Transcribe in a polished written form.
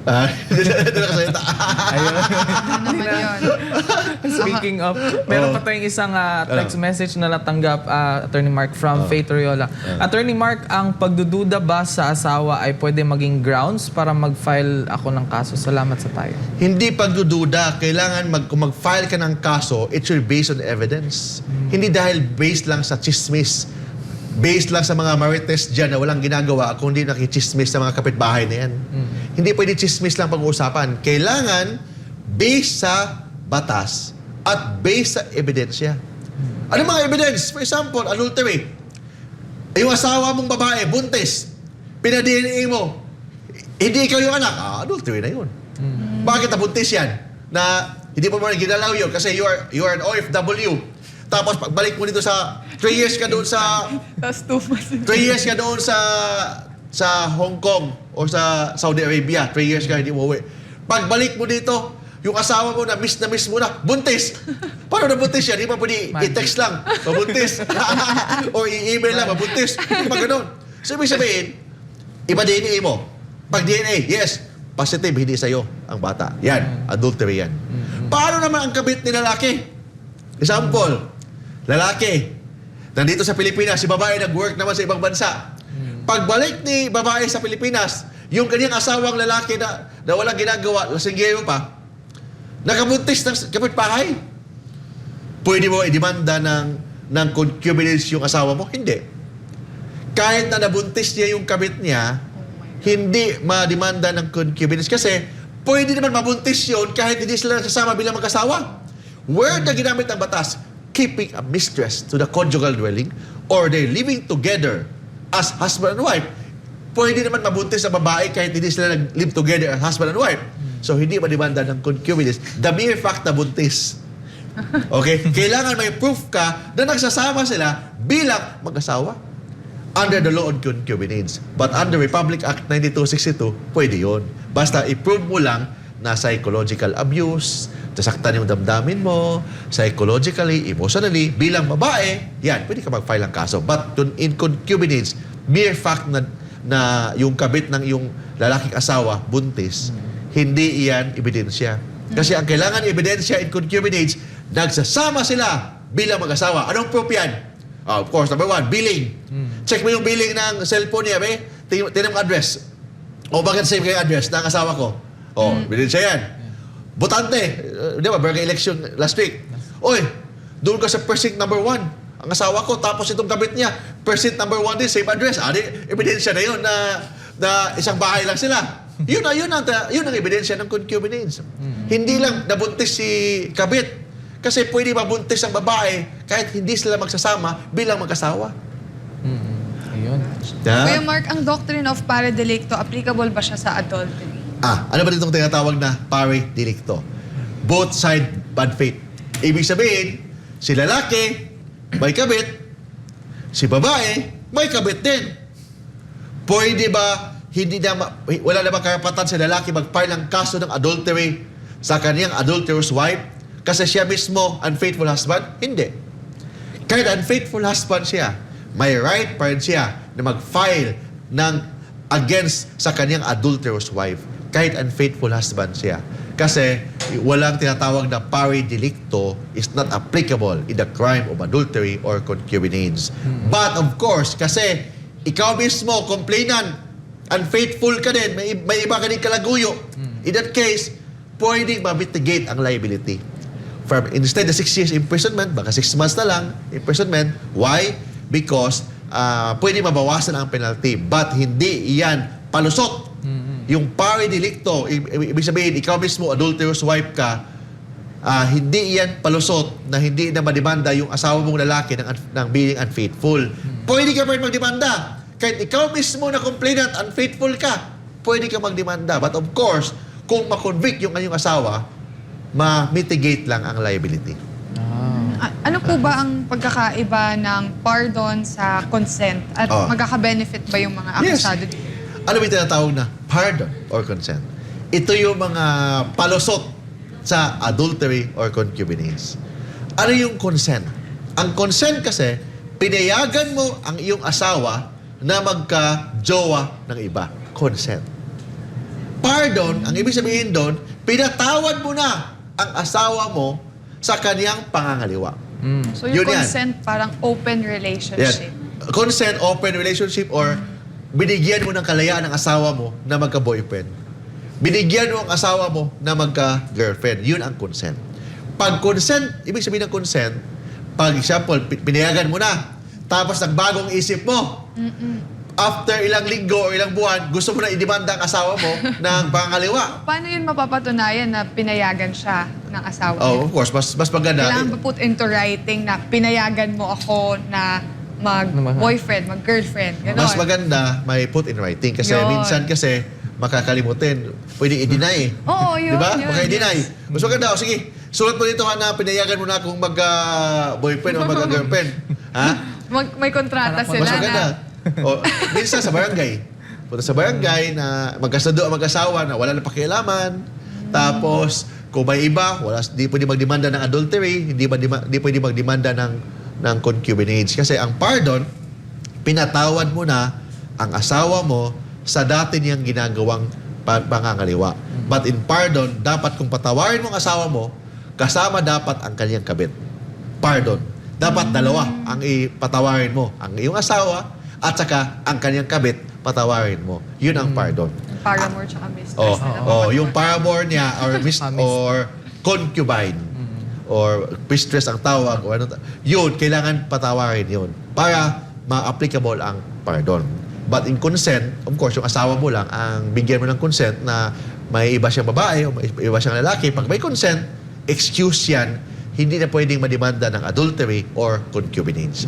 Hindi nakasalita. Ayun. Ano naman yun? Speaking of, meron pa tayong isang text message na natanggap, Attorney Mark, from Faith Royola. Attorney Mark, ang pagdududa ba sa asawa ay pwede maging grounds para mag-file ako ng kaso? Salamat sa payo. Hindi pagdududa. Kailangan kung mag-file ka ng kaso, it should be based on evidence. Hindi dahil based lang sa chismis. Based lang sa mga marites dyan na walang ginagawa kung hindi nakichismis sa mga kapitbahay na yan. Hindi pwede chismis lang pag-uusapan. Kailangan based sa batas at based sa ebidensya. Ano mga evidence? For example, adultery. Yung asawa mong babae, buntis, pinadna mo, hindi ikaw yung anak, adultery na yun. Bakit nabuntis yan? Na hindi mo naman ginalaw yun kasi you are an OFW. Tapos pagbalik mo dito sa 3 years ka doon sa Tapos 2 months. 3 years ka doon sa Hong Kong o sa Saudi Arabia. 3 years ka hindi mo uwi. Pagbalik mo dito, yung asawa mo na miss mo na, buntis. Paano na buntis yan? Di ba pwede i-text lang, mabuntis. O i-email lang, mabuntis. Di ba ganun? So, ibig sabihin, iba DNA mo. Pag DNA, yes, positive, hindi sa'yo ang bata. Yan, adultery yan. Paano naman ang kabit ni lalaki? Example, lalaki, nandito sa Pilipinas, si babae nag-work naman sa ibang bansa. Pagbalik ni babae sa Pilipinas, yung kanyang asawang lalaki na walang ginagawa, lasinggero pa, nakabuntis ng kapitbahay. Pwede mo i-demanda ng concubinage yung asawa mo? Hindi. Kahit na nabuntis niya yung kabit niya, hindi ma-demanda ng concubinage kasi pwede naman mabuntis yun kahit hindi sila nasasama bilang mag-asawa. Word na ginamit ng batas, keeping a mistress to the conjugal dwelling or they're living together as husband and wife. Pwede naman mabuntis sa babae kahit hindi sila nag-live together as husband and wife. So, hindi ma-demanda ng concubinage. The mere fact na buntis. Okay? Kailangan may proof ka na nagsasama sila bilang mag-asawa under the law on concubinage. But under Republic Act 9262, pwede yun. Basta i-prove mo lang na psychological abuse, nasaktan yung damdamin mo, psychologically, emotionally, bilang babae, yan, pwede ka mag-file ng kaso. But in concubinage, mere fact na yung kabit ng yung lalaking asawa, buntis, hindi iyan ebidensya. Kasi ang kailangan ebidensya in concubinage, nagsasama sila bilang mag-asawa. Anong proof yan? Of course, number 1, billing. Check mo yung billing ng cellphone niya, be. Tingnan mo address. O bakit same kayo address ng asawa ko? Ebidensya yan. Botante, di ba, barangay election last week. Oy, doon ka sa precinct number 1. Ang asawa ko, tapos itong kabit niya, precinct number 1 din, same address. Ebidensya na yun na isang bahay lang sila. Yun ang ebidensya ng concubinage. Hindi lang nabuntis si kabit. Kasi pwede mabuntis ang babae kahit hindi sila magsasama bilang mag-asawa. Ayun. Kuya Mark, ang doctrine of pare delicto, applicable ba siya sa adultery? Ano ba ditong tinatawag na pare delicto? Both side bad faith. Ibig sabihin, si lalaki, may kabit, si babae, may kabit din. Pwede ba, wala na ba karapatan si lalaki mag-file ng kaso ng adultery sa kaniyang adulterous wife? Kasi siya mismo, unfaithful husband? Hindi. Kahit unfaithful husband siya, may right pa rin siya na mag-file ng against sa kaniyang adulterous wife. Kahit unfaithful husband siya. Kasi walang tinatawag na pari delicto is not applicable in the crime of adultery or concubinage. But of course, kasi ikaw mismo, complainant, unfaithful ka din, may iba ka din kalaguyo. In that case, pwedeng ma-mitigate ang liability. Instead of 6 years imprisonment, baka 6 months na lang imprisonment. Why? Because pwede mabawasan ang penalty. But hindi iyan palusot. Yung pari delicto, ibig sabihin, ikaw mismo, adulterous wife ka, hindi iyan palusot na hindi na mademanda yung asawa mong lalaki ng being unfaithful. Pwede ka pa rin magdemanda. Kahit ikaw mismo na complainant, unfaithful ka, pwede ka magdemanda. But of course, kung makonvict yung kanyang asawa, ma-mitigate lang ang liability. Ano po ba ang pagkakaiba ng pardon sa consent? At magkaka-benefit ba yung mga akusado dito? Ano ba yung tinatawag na pardon or consent? Ito yung mga palusot sa adultery or concubinage. Ano yung consent? Ang consent kasi, pinayagan mo ang iyong asawa na magka-jowa ng iba. Consent. pardon, ang ibig sabihin doon, pinatawad mo na ang asawa mo sa kaniyang pangangaliwa. So yung Yun yan. consent parang open relationship. Yan. Consent, open relationship, or binigyan mo ng kalayaan ng asawa mo na magka-boyfriend. Binigyan mo ang asawa mo na magka-girlfriend. Yun ang consent. Pag consent, ibig sabihin ng consent, pag example, pinayagan mo na, tapos nagbagong isip mo, after ilang linggo o ilang buwan, gusto mo na idemanda ang asawa mo ng pangangaliwa. Paano yun mapapatunayan na pinayagan siya ng asawa niya? Oh, of course, mas maganda. Kailangan ba put into writing na pinayagan mo ako na mag-boyfriend, mag-girlfriend, gano'n? Mas maganda may put in writing. Kasi Yun. minsan kasi makakalimutin. Pwede i-deny eh. Oo, yun. Diba? yun, Maka-i-deny. yes. Mas maganda. O sige, sulat mo dito na pinayagan mo na kung magka-boyfriend o magka-girlfriend. Ha? May kontrata Parang sila Mas maganda. na O, minsan sa barangay. Punta sa barangay na magkasundo ang mag-asawa na wala na pakialaman. Tapos, kung may iba, di pwede magdemanda ng adultery, di pwede magdemanda ng concubinage. Kasi ang pardon, pinatawad mo na ang asawa mo sa dati niyang ginagawang pangangaliwa. But in pardon, dapat kung patawarin mo ang asawa mo, kasama dapat ang kanyang kabit. Pardon. Dapat dalawa ang ipatawarin mo. Ang iyong asawa at saka ang kanyang kabit, patawarin mo. Yun ang pardon. paramour tsaka mistress. Oh, na yung paramour niya or or concubine or mistress ang tawag o ano, yun, kailangan patawarin yun para ma-applicable ang pardon. But in consent, of course, yung asawa mo lang ang bigyan mo ng consent na may iba siyang babae o may iba siyang lalaki. Pag may consent, excuse yan, hindi na pwedeng mademanda ng adultery or concubinage.